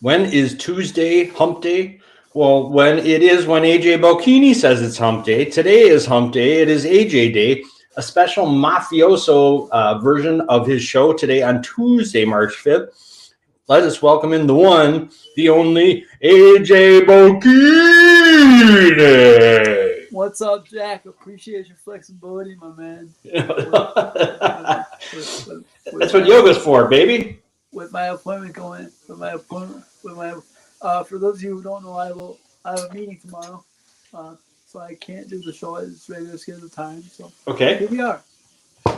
When is Tuesday hump day? Well, when AJ Bocchini says it's hump day. Today is hump day. It is AJ day, a special mafioso version of his show today on Tuesday, March 5th. Let us welcome in the one, the only AJ Bocchini. What's up, Jack? Appreciate your flexibility, my man. That's what yoga's for, baby. With my appointment going, for those of you who don't know, I have a meeting tomorrow, so I can't do the show at its regular scheduled time. So Okay, here we are.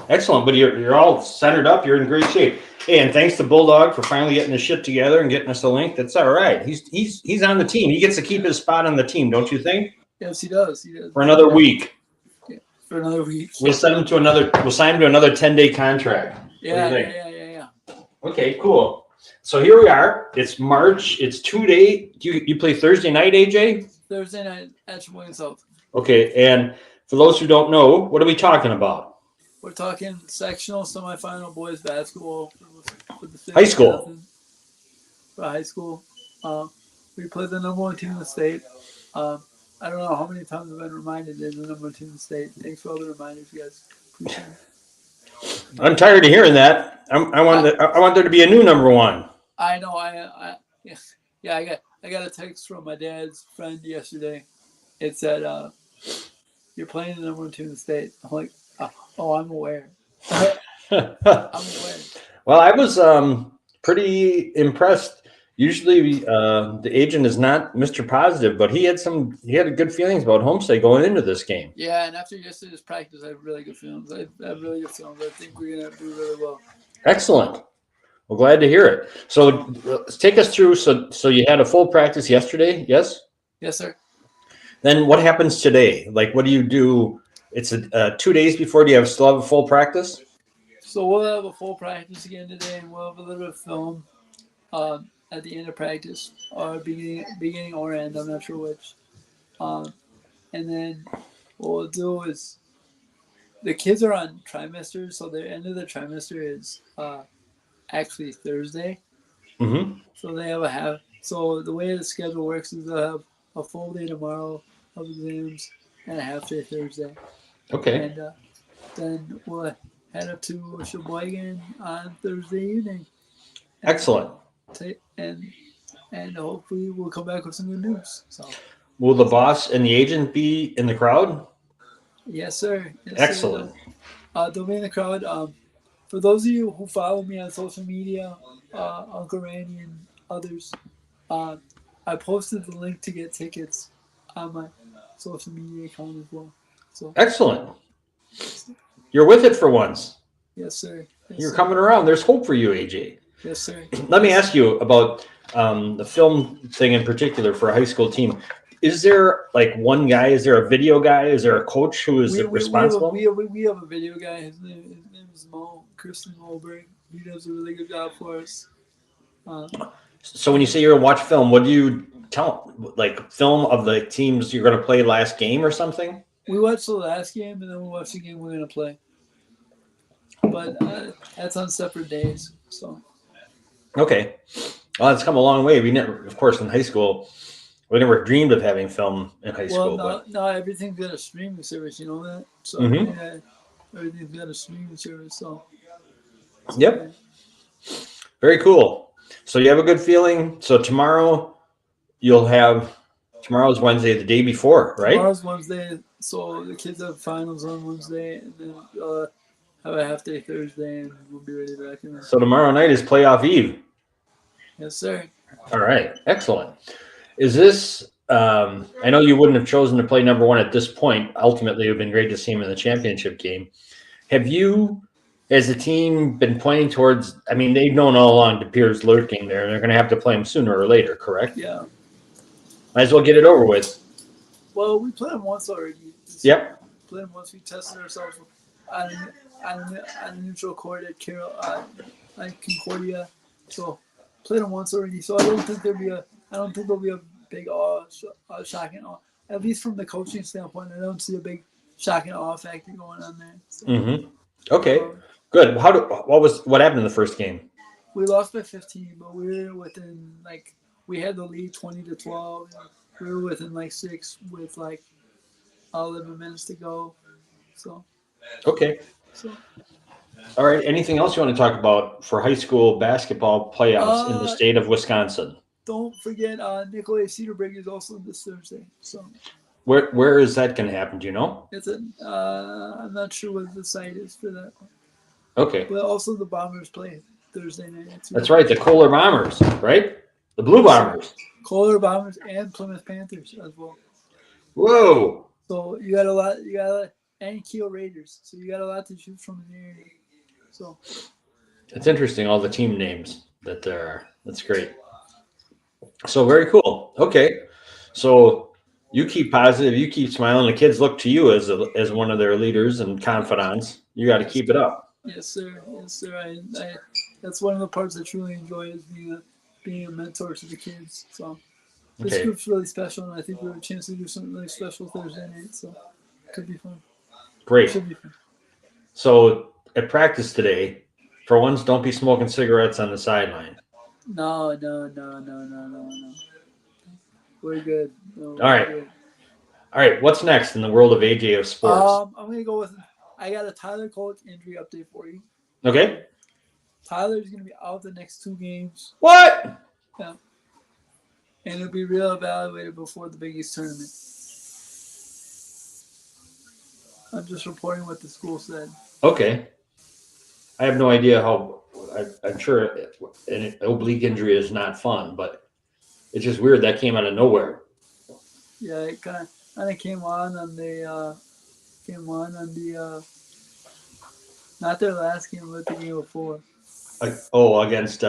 excellent. But you're all centered up. You're in great shape. Hey, and thanks to Bulldog for finally getting his shit together and getting us a link. That's all right. He's on the team. He gets to keep his spot on the team, don't you think? Yes, he does. He does. For another week. Yeah, for another week. We'll send him to another. We'll sign him to another 10-day contract. Yeah. Okay, cool. So here we are. It's March. It's 2 day. You play Thursday night, AJ? Thursday night at Sheboygan South. Okay, and for those who don't know, what are we talking about? We're talking sectional semifinal boys basketball for the High school. For high school. We play the number one team in the state. I don't know how many times I've been reminded they're the number one team in the state. Thanks for all the reminders, you guys. Appreciate it. I'm tired of hearing that. I want there to be a new number one. I know. I got a text from my dad's friend yesterday. It said, "You're playing the number one team in the state." I'm like, "Oh, I'm aware." I'm aware. Well, I was pretty impressed. Usually, the agent is not Mr. Positive, but he had good feelings about Homestead going into this game. Yeah, and after yesterday's practice, I have really good feelings. I think we're gonna do really well. Excellent. Well, glad to hear it. So, take us through. So you had a full practice yesterday, yes? Yes, sir. Then what happens today? Like, what do you do? It's 2 days before. Do you still have a full practice? So we'll have a full practice again today, and we'll have a little bit of film at the end of practice, or beginning or end. I'm not sure which. And then what we'll do is the kids are on trimesters, so the end of the trimester is actually Thursday. Mm-hmm. So they have a half. So the way the schedule works is they'll have a full day tomorrow of exams and a half day Thursday. Okay. And then we'll head up to Sheboygan on Thursday evening. Excellent. And hopefully we'll come back with some good news. So, will the boss and the agent be in the crowd? Yes, sir. Yes, excellent. Sir. They'll be in the crowd. For those of you who follow me on social media, Uncle Randy and others, I posted the link to get tickets on my social media account as well. So excellent. You're with it for once. Yes, sir. Yes, You're sir. coming around. There's hope for you, AJ. Yes, sir. Let me ask you about the film thing in particular for a high school team. Is there like one guy? Is there a video guy? Is there a coach who is responsible? We have a video guy. His name is Mo, Kristen Molberg. He does a really good job for us. So when you say you're gonna watch film, what do you tell? Like film of the teams you're gonna play last game or something? We watch the last game and then we watch the game we're gonna play. But that's on separate days. So. Okay. Well, it's come a long way. We never, of course, in high school, we never dreamed of having film in high school. Well, no, everything's got a streaming service. You know that. So everything's got a streaming service. So. Yep. Very cool. So you have a good feeling. So tomorrow tomorrow's Wednesday, the day before, right? Tomorrow's Wednesday. So the kids have finals on Wednesday, and then have a half day Thursday, and we'll be ready to back in. So tomorrow night is playoff eve. Yes, sir. All right. Excellent. Is this, I know you wouldn't have chosen to play number one at this point. Ultimately, it would have been great to see him in the championship game. Have you, as a team, been pointing towards, I mean, they've known all along DePere's lurking there. They're going to have to play him sooner or later, correct? Yeah. Might as well get it over with. Well, we played him once already. Yep. Played him once. We tested ourselves on a neutral court at Concordia. So played him once already. So I don't think there'll be a big shock and awe. At least from the coaching standpoint, I don't see a big shock and awe factor going on there. So, Okay. Good. What happened in the first game? We lost by 15, but we were within like we had the lead 20-12. We were within like 6 with like 11 minutes to go. So Okay. so All right. Anything else you want to talk about for high school basketball playoffs in the uh state of Wisconsin? don't forget Nicolay Cedarburg is also this Thursday. So Where is that going to happen? Do you know? it's a I'm not sure what the site is for that one. Okay. But also the Bombers play Thursday night too. That's right. The Kohler Bombers, right? The Blue Bombers. Kohler Bombers and Plymouth Panthers as well. Whoa. So you got a lot. And Keel Raiders. So you got a lot to choose from in the area. So It's interesting, all the team names that there are. That's great. So very cool. Okay. So you keep positive, you keep smiling. The kids look to you as one of their leaders and confidants. You got to keep it up. yes, sir. Yes, sir. I that's one of the parts I truly enjoy is being a mentor to the kids. So this Okay. group's really special, and I think we have a chance to do something really special Thursday night. So it could be fun. Great. Should be fun. So at practice today, for once, don't be smoking cigarettes on the sideline. No. We're good. No, All right. good. All right. What's next in the world of AJ of sports? I'm gonna go with. I got a Tyler Kolek injury update for you. Okay. Tyler's gonna be out the next 2 games. What? Yeah. And it'll be reevaluated before the Big East tournament. I'm just reporting what the school said. Okay. I have no idea how. I'm sure an oblique injury is not fun, but it's just weird that came out of nowhere. Yeah, it kind of came on the not their last game, but the game before. Against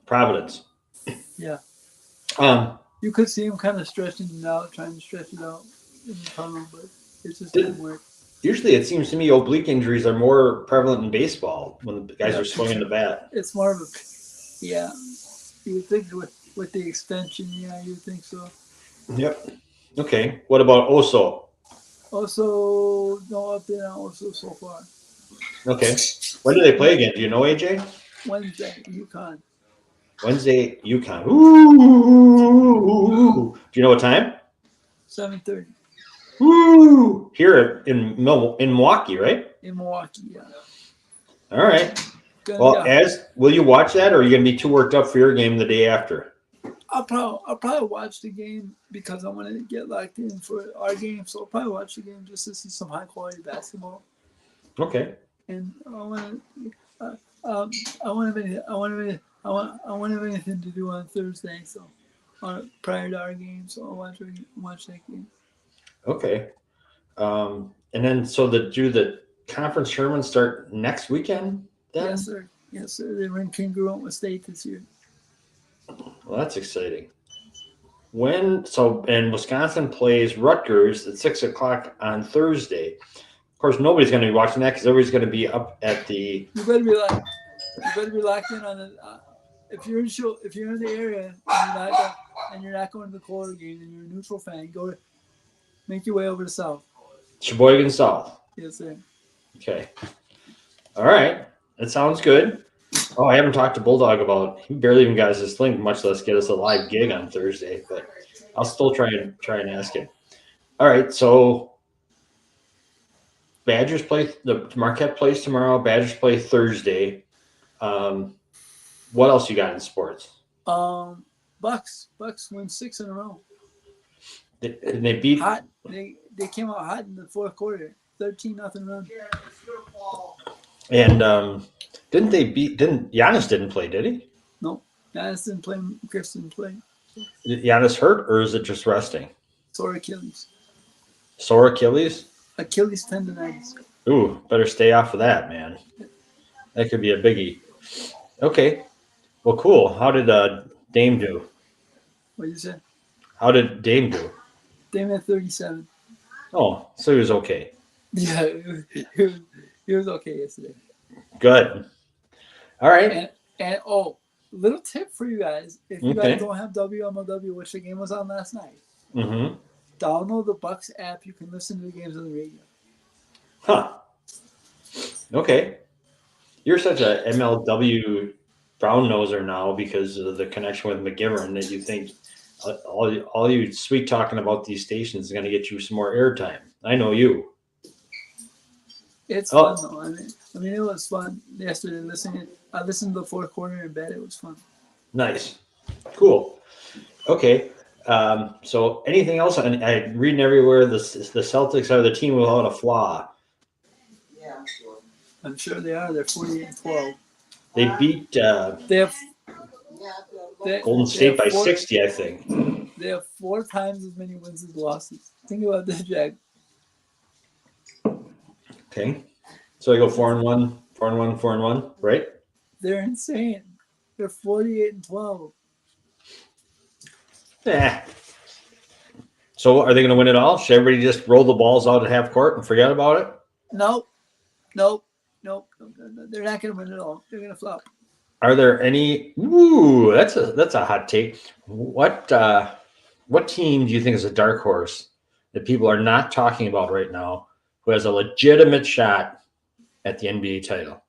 Providence. Yeah. Um, You could see him kind of stretching it out, trying to stretch it out in the tunnel, but it just didn't work. Usually, it seems to me oblique injuries are more prevalent in baseball when the guys are swinging the bat. It's more of a, yeah. You would think with the extension, yeah, you would think so. Yep. Okay. What about Oso? Also, no update on Oso so far. Okay. When do they play again? Do you know, AJ? Wednesday, UConn. Wednesday, UConn. Ooh. Do you know what time? 7:30. Ooh. Here in Milwaukee, right? In Milwaukee, yeah. All right. Well, will you watch that, or are you going to be too worked up for your game the day after? I'll probably watch the game because I want to get locked in for our game. So I'll probably watch the game just to see some high quality basketball. Okay. And I want to have anything to do on Thursday, so prior to our game. So I'll watch that game. Okay. And then do the conference tournaments start next weekend then? Yes, sir. Yes, sir. They were in congruent with state this year. Well, that's exciting. And Wisconsin plays Rutgers at 6:00 on Thursday. Of course, nobody's going to be watching that because everybody's going to be up at the. You better be locked in on it. If you're in the area and you're not going to the Kohler game and you're a neutral fan, make your way over to South. Sheboygan South. Yes, sir. Okay. All right. That sounds good. Oh, I haven't talked to Bulldog about. He barely even got us his link, much less get us a live gig on Thursday. But I'll still try and ask him. All right. So Badgers play the Marquette plays tomorrow. Badgers play Thursday. What else you got in sports? Bucks win 6 in a row. They beat. Hot. They came out hot in the fourth quarter. 13-0 run. And didn't Giannis didn't play, did he? No, Giannis didn't play. Chris didn't play. Did Giannis hurt, or is it just resting? Sore Achilles. Sore Achilles? Achilles tendonitis. Ooh, better stay off of that, man. That could be a biggie. Okay. Well, cool. How did Dame do? What did you say? How did Dame do? Dame had 37. Oh, so he was okay. Yeah, he was okay yesterday. Good. All right. And little tip for you guys: if you guys don't have WMLW, which the game was on last night, download the Bucks app. You can listen to the games on the radio. Huh. Okay. You're such a MLW brown noser now because of the connection with McGivern that you think all you sweet talking about these stations is going to get you some more airtime. I know you. It's Oh, fun though. I mean, it was fun yesterday listening. I listened to the fourth quarter in bed. It was fun. nice. Cool. Okay. So anything else? I'm reading everywhere the Celtics are the team without a flaw. I'm sure they are. They're 48-12. They beat They have they, Golden they State have by four 60, I think. they have 4 times as many wins as losses. Think about this, Jack. Okay. So I go 4-1, 4-1, 4-1, right? They're insane. They're 48-12. Yeah. So are they going to win it all? Should everybody just roll the balls out at half court and forget about it? Nope. Nope. Nope. They're not going to win it all. They're going to flop. Are there any? Ooh, that's a hot take. What team do you think is a dark horse that people are not talking about right now, who has a legitimate shot at the NBA title?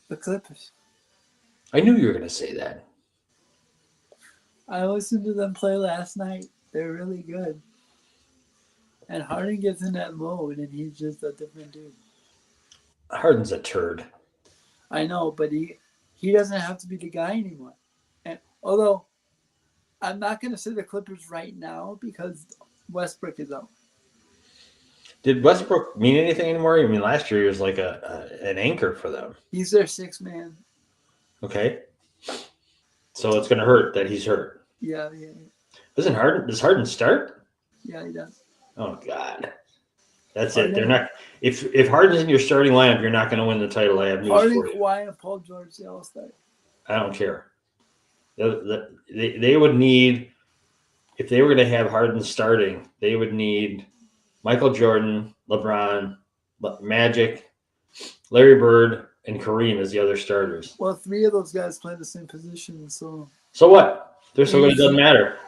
The Clippers. I knew you were going to say that. I listened to them play last night. They're really good. And Harden gets in that mode, and he's just a different dude. Harden's a turd. I know, but he doesn't have to be the guy anymore. And although I'm not going to say the Clippers right now because Westbrook is out. Did Westbrook mean anything anymore? I mean, last year he was like an anchor for them. He's their sixth man. Okay, so it's going to hurt that he's hurt. Yeah. Does Harden start? Yeah, he does. Oh God, that's it. They're not. If Harden's in your starting lineup, you're not going to win the title. I have news Harden, for you. Kawhi, and Paul George, they all start. I don't care. They would need, if they were going to have Harden starting, they would need Michael Jordan, LeBron, Magic, Larry Bird, and Kareem as the other starters. Well, 3 of those guys play the same position, so. So what? They're so good it doesn't matter.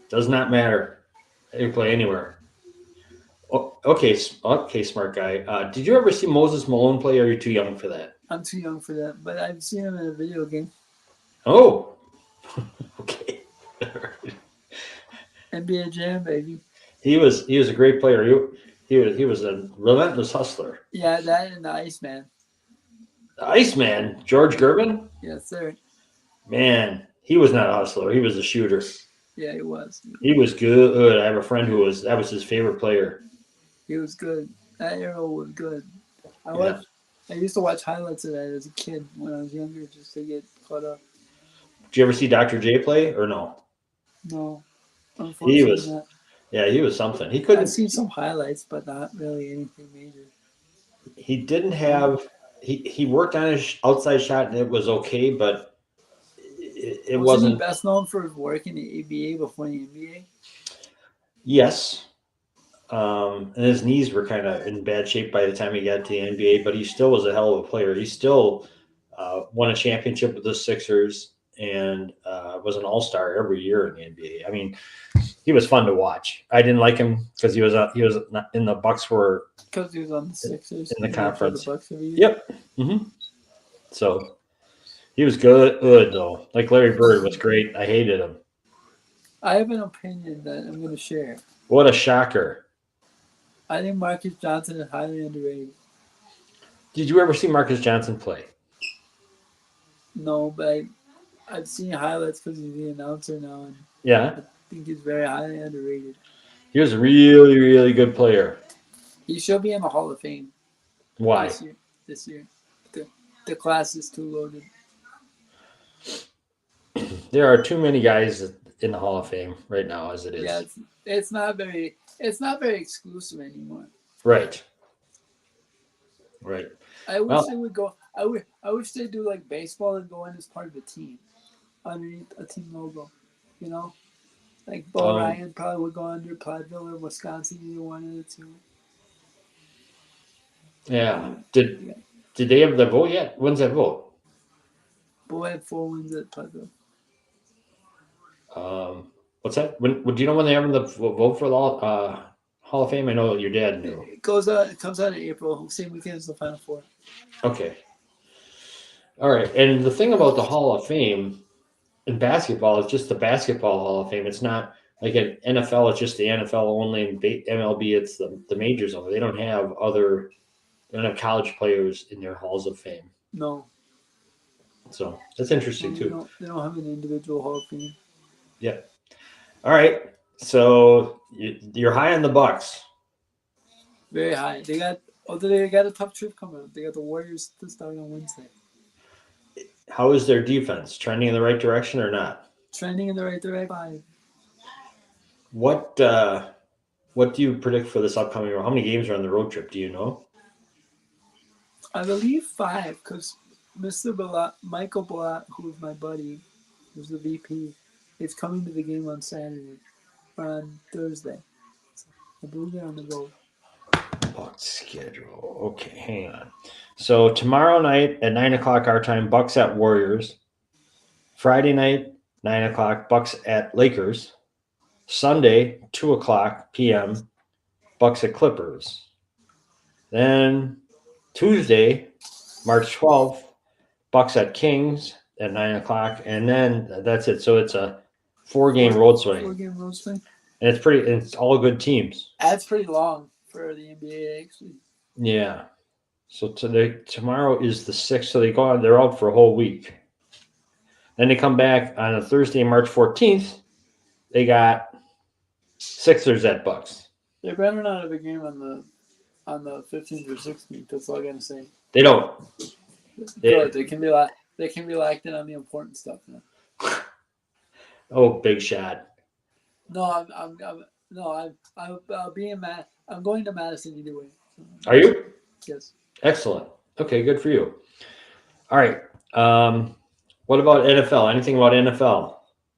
Does not matter. They play anywhere. Oh, okay, smart guy. Did you ever see Moses Malone play, or are you too young for that? I'm too young for that, but I've seen him in a video game. Oh, okay. NBA Jam, baby. He was a great player. He was a relentless hustler. Yeah, that and the Iceman. The Iceman, George Gervin? Yes, sir. Man, he was not a hustler. He was a shooter. Yeah, he was. He was good. I have a friend that was his favorite player. He was good. That era was good. I used to watch highlights of that as a kid when I was younger just to get caught up. Did you ever see Dr. J play or no? No. Unfortunately not. Yeah, he was something. He couldn't. I've seen some highlights, but not really anything major. He didn't have. He worked on his outside shot and it was okay, but it wasn't. He best known for his work in the ABA before the NBA? Yes. And his knees were kind of in bad shape by the time he got to the NBA, but he still was a hell of a player. He still won a championship with the Sixers and was an all-star every year in the NBA. I mean, he was fun to watch. I didn't like him because he was not in the Bucks were because he was on the Sixers in the conference. The Bucks every year. Yep. Mm-hmm. So he was good though. Like Larry Bird was great. I hated him. I have an opinion that I'm going to share. What a shocker! I think Marcus Johnson is highly underrated. Did you ever see Marcus Johnson play? No, but I've seen highlights because he's the announcer now, and yeah, I think he's very highly underrated. He was a really, really good player. He should be in the Hall of Fame. Why? This year. The class is too loaded. There are too many guys in the Hall of Fame right now as it is. Yeah, it's not very exclusive anymore. Right. I wish they would go. I wish they do like baseball and go in as part of a team, underneath a team logo. You know, like Bo Ryan probably would go under Platteville or Wisconsin, either one of the two. Yeah. Did they have the vote yet? When's that vote? Bo had 4 wins at Platteville. What's that? Do you know when they have the vote for the Hall of Fame? I know your dad knew. It comes out in April, same weekend as the Final Four. Okay. All right. And the thing about the Hall of Fame in basketball is just the Basketball Hall of Fame. It's not like an NFL, it's just the NFL only. And MLB, it's the majors only. They don't have college players in their halls of fame. No, So that's interesting no, they too. don't. They don't have an individual Hall of Fame. Yeah. All right. So you're high on the Bucks. Very high. They got a tough trip coming up. They got the Warriors to start on Wednesday. How is their defense trending in the right direction or not? Trending in the right direction. What what do you predict for this upcoming? How many games are on the road trip? Do you know? I believe 5, because Michael Blatt, who's my buddy, who's the VP, is coming to the game on Saturday or on Thursday. So I believe they're on the road. Bucks schedule. Okay, hang on. So tomorrow night at 9 o'clock our time, Bucks at Warriors. Friday night, 9 o'clock, Bucks at Lakers. Sunday, 2 o'clock p.m., Bucks at Clippers. Then Tuesday, March 12th, Bucks at Kings at 9 o'clock, and then that's it. So it's a 4-game road swing, 4-game road swing. and it's all good teams. That's pretty long for the NBA, actually. Yeah. So tomorrow is the 6th, so they go on. They're out for a whole week. Then they come back on a Thursday, March 14th. They got Sixers at Bucks. They better not have a game on the 15th or 16th. That's all I gotta say. They don't. Good. They can be locked in on the important stuff now. Oh, big shot. No, I'll be in I'm going to Madison either way. So, Are you? yes. Excellent. Okay, good for you. All right. What about NFL? Anything about NFL?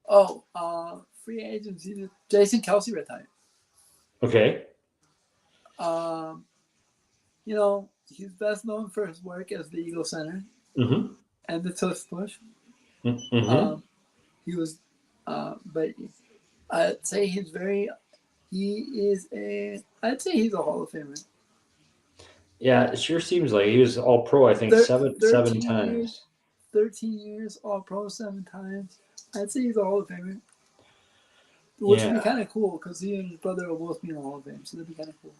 Oh, free agency. Jason Kelsey retired. Okay. He's best known for his work as the Eagle Center Mm-hmm. and the Tush Push. Mm-hmm. He was, but I'd say I'd say he's a Hall of Famer. Yeah, it sure seems like he was all pro, I think, seven times. Years, 13 years, all pro 7 times. I'd say he's a Hall of Famer. Which would be kind of cool because he and his brother will both be in the Hall of Fame, so that'd be kind of cool.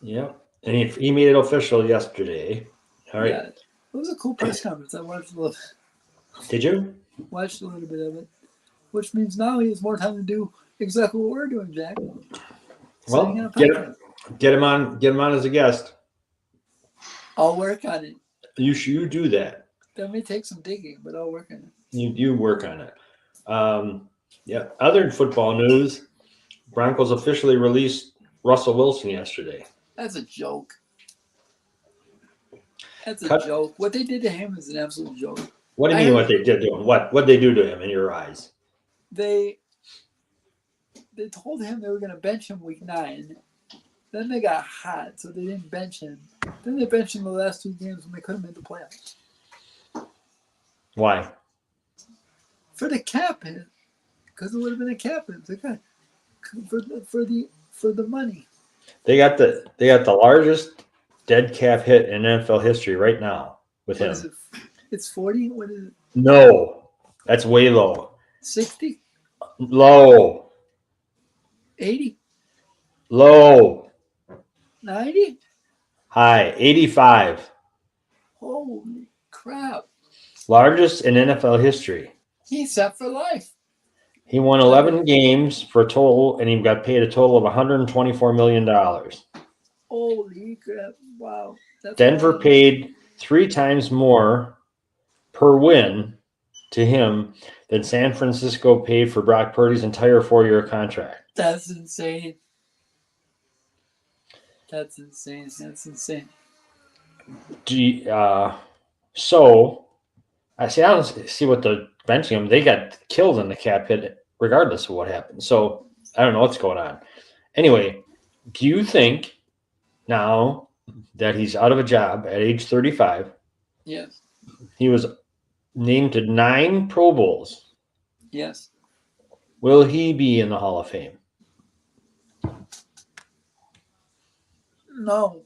Yeah. And he made it official yesterday. All right. Yeah, it was a cool press conference. I watched a little. Did you? Watched a little bit of it, which means now he has more time to do exactly what we're doing, Jack. Well, get him on as a guest. I'll work on it. You do that. That may take some digging, but I'll work on it. You work on it. Yeah. Other football news: Broncos officially released Russell Wilson yesterday. That's a joke. That's a joke. What they did to him is an absolute joke. What do you mean? What they did to him? What they do to him in your eyes? They told him they were going to bench him week 9. Then they got hot, so they didn't bench him. Then they benched him the last 2 games when they could have made the playoffs. Why? For the cap hit, because it would have been a cap hit. Okay. For the money. They got the largest dead cap hit in NFL history right now with him. Is it? It's 40. What is it? No, that's way low. 60. Low. 80. Low. 90. High. 85. Holy crap! Largest in NFL history. He's set for life. He won 11 games for a total, and he got paid a total of $124 million. Holy crap! Wow. Denver paid 3 times more per win to him than San Francisco paid for Brock Purdy's entire 4-year contract. That's insane. That's insane. So I don't see what the benching him. They got killed in the cap hit regardless of what happened. So I don't know what's going on. Anyway, do you think now that he's out of a job at age 35? Yes. He was named to 9 Pro Bowls. Yes. Will he be in the Hall of Fame? No.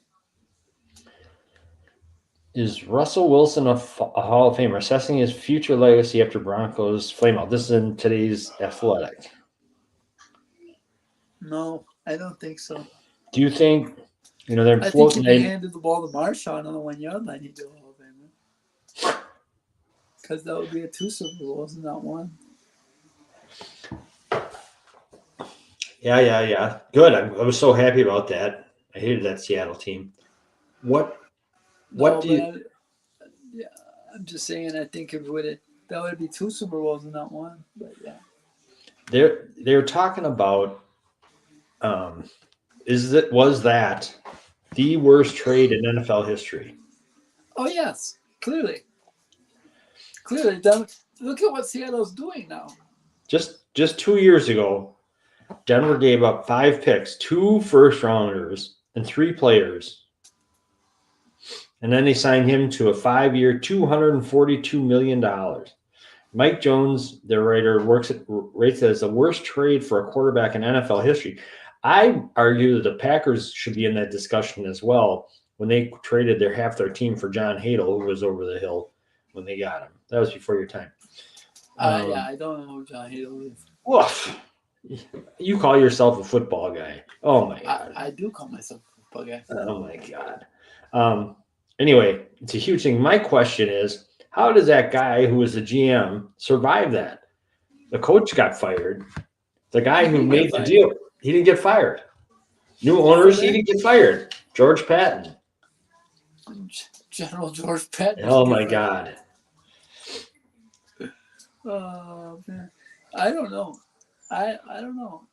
Is Russell Wilson a Hall of Famer? Assessing his future legacy after Broncos flameout. This is in today's Athletic. No, I don't think so. Do you think, they're I think floating? if he handed the ball to Marshawn on the 1 yard line, he'd do a Hall of Famer. Because that would be a 2 Super Bowls and not 1. Yeah. Good. I was so happy about that. I hated that Seattle team. What do you? I'm just saying. I think it would that would be 2 Super Bowls and not 1. But yeah, They're talking about. Was that the worst trade in NFL history? Oh yes, clearly. Look at what Seattle's doing now. Just 2 years ago, Denver gave up 5 picks, 2 first rounders, and 3 players. And then they signed him to a 5-year, $242 million. Mike Jones, their writer, rates it as the worst trade for a quarterback in NFL history. I argue that the Packers should be in that discussion as well when they traded half their team for John Hadle, who was over the hill when they got him. That was before your time. I don't know who John Hadle is. Woof. You call yourself a football guy. Oh, my God. I do call myself a football guy. Oh, my God. Anyway, it's a huge thing. My question is, how does that guy who was the GM survive that? The coach got fired. The guy who made the deal, he didn't get fired. New owners, he didn't get fired. George Patton. General George Patton. Oh, my God. Oh, man. I don't know. I don't know.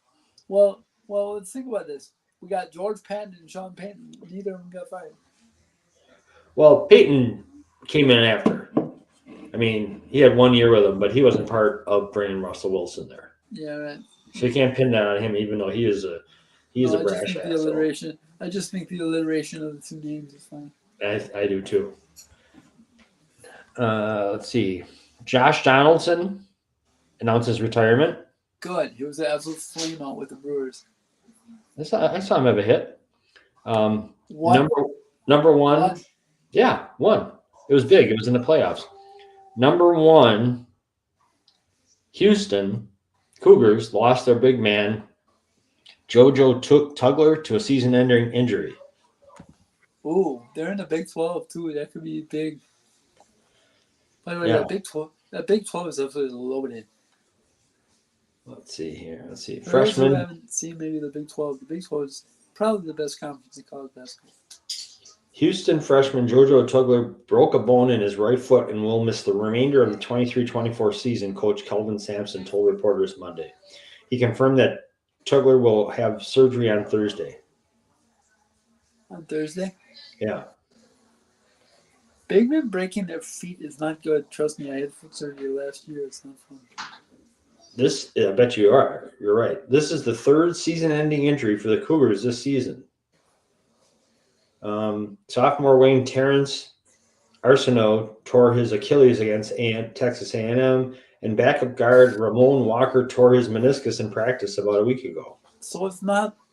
Well, let's think about this. We got George Patton and Sean Payton. Neither of them got fired. Well, Peyton came in after. I mean, he had 1 year with him, but he wasn't part of bringing Russell Wilson there. Yeah, right. So you can't pin that on him, even though he's a brash asshole. I just think the alliteration of the 2 names is fine. I do too. Let's see. Josh Donaldson announces retirement. Good. He was an absolute flame out with the Brewers. I saw him have a hit. What? Number 1. Yeah, 1. It was big. It was in the playoffs. Number 1, Houston Cougars lost their big man, JoJo Tugler, to a season-ending injury. Ooh, they're in the Big 12 too. That could be big. By the way, that Big 12 is absolutely loaded. Let's see here. Freshman. I haven't seen maybe the Big 12. The Big 12 is probably the best conference in college basketball. Houston freshman JoJo Tugler broke a bone in his right foot and will miss the remainder of the 23-24 season, Coach Kelvin Sampson told reporters Monday. He confirmed that Tugler will have surgery on Thursday. On Thursday? Yeah. Big men breaking their feet is not good. Trust me, I had foot surgery last year. It's not fun. I bet you are. You're right. This is the 3rd season-ending injury for the Cougars this season. Sophomore wing Terrence Arsenault tore his Achilles against Texas A&M, and backup guard Ramon Walker tore his meniscus in practice about a week ago. So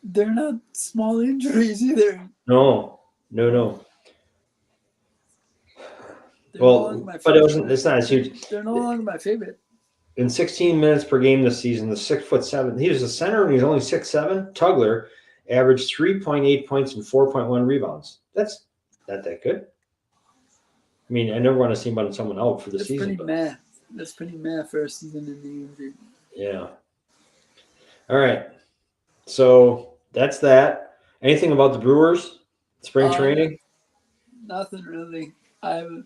they're not small injuries either. No. Well, but it's not as huge. They're no longer my favorite. In 16 minutes per game this season, the 6'7", he was a center and he's only 6'7". Tugler averaged 3.8 points and 4.1 rebounds. That's not that good. I mean, I never want to see someone out for the season. That's pretty meh for a season in the injury. Yeah. All right. So that's that. Anything about the Brewers? Spring training? Nothing really. I'll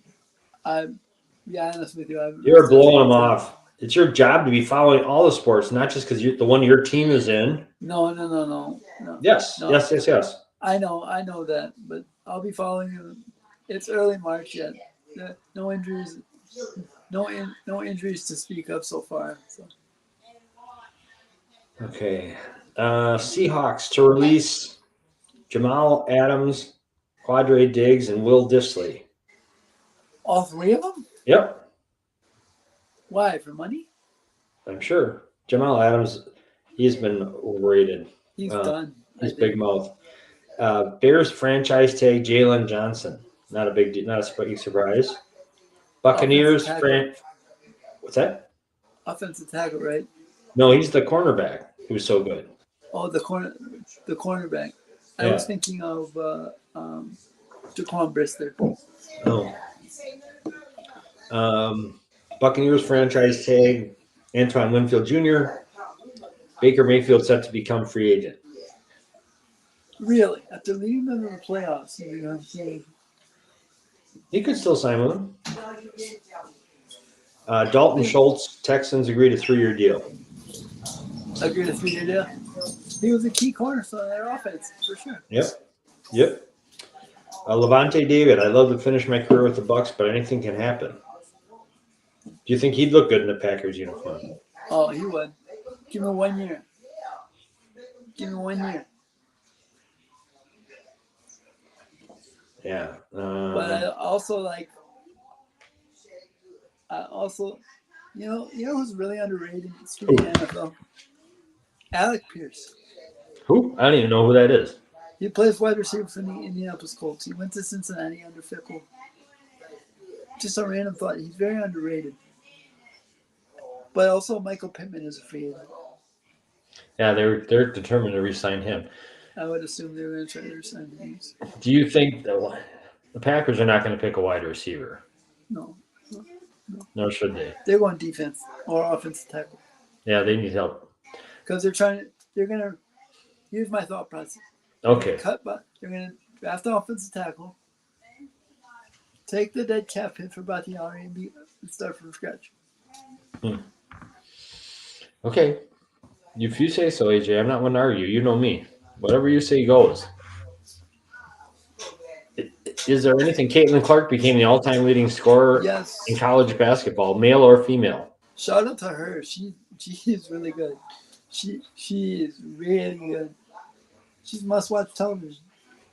be honest with you. You're blowing them off. It's your job to be following all the sports, not just because the one your team is in. No. Yes. I know that, but I'll be following you. It's early March yet. No injuries. No injuries to speak of so far. So. Okay. Seahawks to release Jamal Adams, Quadre Diggs, and Will Dissly. All 3 of them? Yep. Why? For money? I'm sure. Jamal Adams, he's been overrated. He's done. His big mouth. Bears franchise tag Jalen Johnson. Not a big deal. Not a big surprise. Offensive Buccaneers, tackle. what's that? Offensive tackle, right? No, he's the cornerback. He was so good. Oh, the cornerback. I Yeah. was thinking of Jaquan Brister. Oh. Buccaneers franchise tag Antoine Winfield Jr. Baker Mayfield set to become free agent. Really, after leading them to the playoffs, you know what I'm saying? He could still sign with them. Dalton Schultz, Texans agree to 3-year deal. Agree to 3-year deal. He was a key cornerstone of their offense, for sure. Yep. Levante David, I'd love to finish my career with the Bucks, but anything can happen. Do you think he'd look good in the Packers uniform? Oh, he would. Give him 1 year. Give him 1 year. Yeah. But I also like. You know who's really underrated in the NFL? Alec Pierce. Who? I don't even know who that is. He plays wide receiver for the Indianapolis Colts. He went to Cincinnati under Fickle. Just a random thought. He's very underrated. But also Michael Pittman is a free agent. Yeah, they're determined to re-sign him. I would assume they're going to try to re-sign him. Do you think the Packers are not going to pick a wide receiver? No. Nor should they. They're going defense or offensive tackle. Yeah, they need help. Because they're going to, here's my thought process. Okay. They're going to draft the offensive tackle, take the dead cap hit for Bakhtiari and start from scratch. Okay. If you say so, AJ, I'm not one to argue. You know me. Whatever you say goes. Is there anything? Caitlin Clark became the all-time leading scorer in college basketball, male or female. Shout out to her. She is really good. She is really good. She's must-watch television.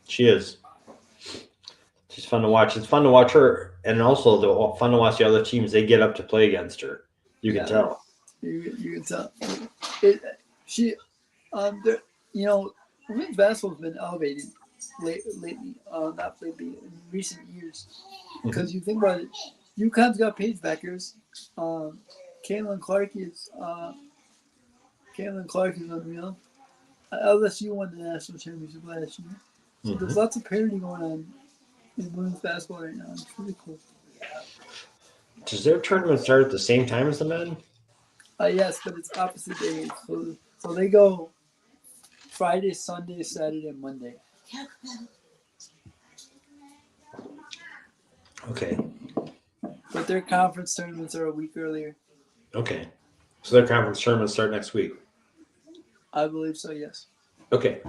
She is. She's fun to watch. It's fun to watch her, and also fun to watch the other teams they get up to play against her. You can tell. You can tell. Women's basketball has been elevated lately. Not lately, in recent years. Because you think about it, UConn's got Pagebackers. Caitlin Clark is unreal. LSU won the national championship last year. So there's lots of parity going on in women's basketball right now. It's really cool. Does their tournament start at the same time as the men? Yes, but it's opposite days. So they go Friday, Sunday, Saturday, Monday. Okay. But their conference tournaments are a week earlier. Okay. So their conference tournaments start next week? I believe so, yes. Okay.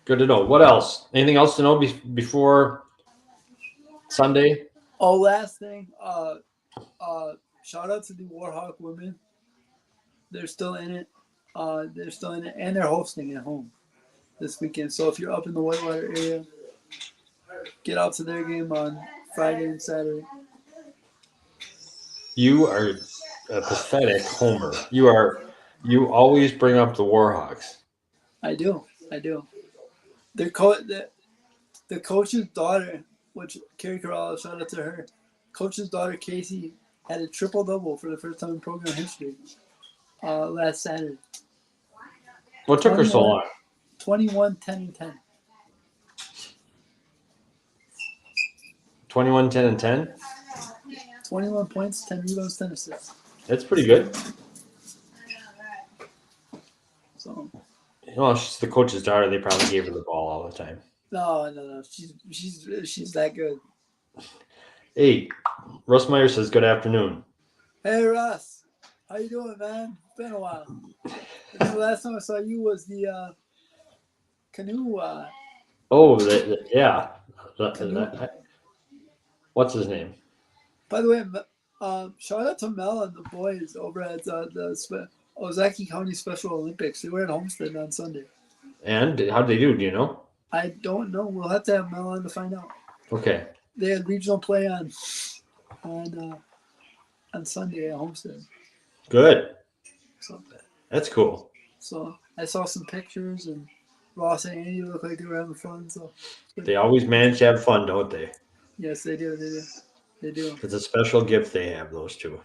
Good to know. What else? Anything else to know before Sunday? Oh, last thing. Shout out to the Warhawk women. They're still in it. And they're hosting at home this weekend. So if you're up in the Whitewater area, get out to their game on Friday and Saturday. You are a pathetic homer. You always bring up the Warhawks. I do. The coach's daughter, which Carrie Corrales, shout out to her. Coach's daughter Casey had a triple-double for the first time in program history last Saturday. What took her so long? 21, 10, and 10. 21, 10, and 10? 21 points, 10 rebounds, 10 assists. That's pretty good. So. Well, she's the coach's daughter. They probably gave her the ball all the time. No. She's that good. Hey, Russ Meyer says good afternoon. Hey, Russ. How you doing, man? It's been a while. The last time I saw you was the canoe. Yeah. Canoe. What's his name? By the way, shout out to Mel and the boys over at the Ozaki County Special Olympics. They were at Homestead on Sunday. And how'd they do? Do you know? I don't know. We'll have to have Mel on to find out. Okay. They had regional play on Sunday at Homestead. Good. So that's cool. So I saw some pictures and Ross and Andy look like they were having fun. So They always manage to have fun, don't they? yes, they do. They do. They do. It's a special gift they have, those two.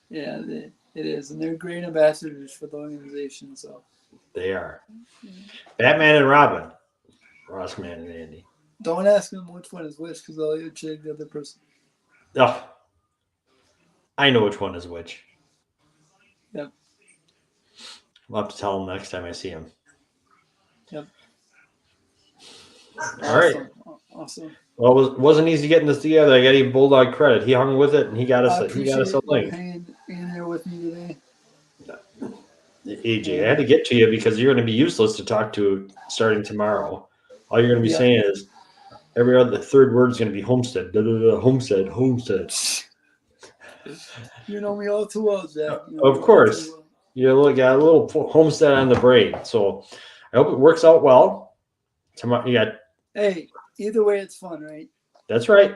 Yeah, it is, and they're great ambassadors for the organization. So They are. Batman and Robin. Rossman and Andy. don't ask them which one is which, because I'll check the other person. Oh, I know which one is which. Yep. I'll have to tell him next time I see him. Yep. All right. Awesome. Well, it wasn't easy getting this together. I got to give Bulldog credit. He hung with it, and he got us. He got us a link. Hanging in there with me today. AJ, I had to get to you because you're going to be useless to talk to starting tomorrow. All you're going to be saying is every other third word is going to be homestead. Da, da, da, homestead. Homestead. You know me all too well, Jack. Of course. You got a little homestead on the brain. So I hope it works out well. Tomorrow, you got. Hey, either way, it's fun, right? That's right.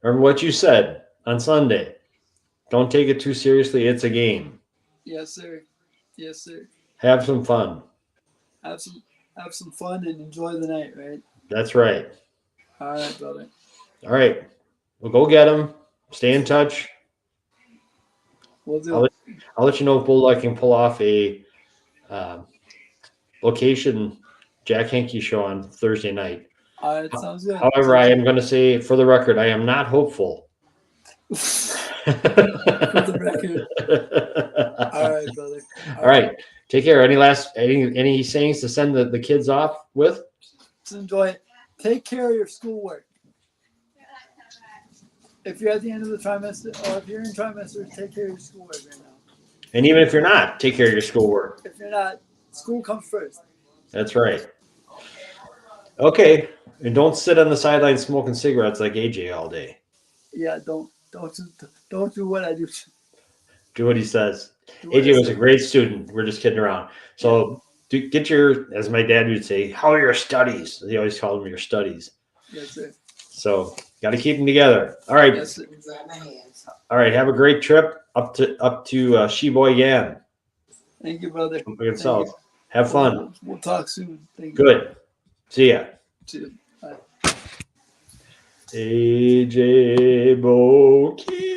Remember what you said on Sunday. Don't take it too seriously. It's a game. Yes, sir. Yes, sir. Have some fun. Have some fun and enjoy the night, right? That's right. All right, brother. All right. Well, go get them. Stay in touch. We'll do. I'll let you know if Bulldog can pull off a location Jack Henke show on Thursday night. All right, sounds good. However, I am going to say for the record, I am not hopeful. For the record. All right, brother. All right. Take care. Any sayings to send the kids off with? Just enjoy it. Take care of your schoolwork. If you're at the end of the trimester, or if you're in trimester, take care of your schoolwork right now. And even if you're not, take care of your schoolwork. If you're not, school comes first. That's right. Okay. And don't sit on the sideline smoking cigarettes like AJ all day. Yeah, don't do what I do. Do what he says. AJ was a great student. We're just kidding around. So get your, as my dad would say, how are your studies? He always called them your studies. Yes, sir. So got to keep them together. All right. Yes, sir. All right. Have a great trip up to Sheboygan. Thank you, brother. Thank you. Have fun. We'll talk soon. Thank you. Good. See ya. See you. Bye. AJ Boki.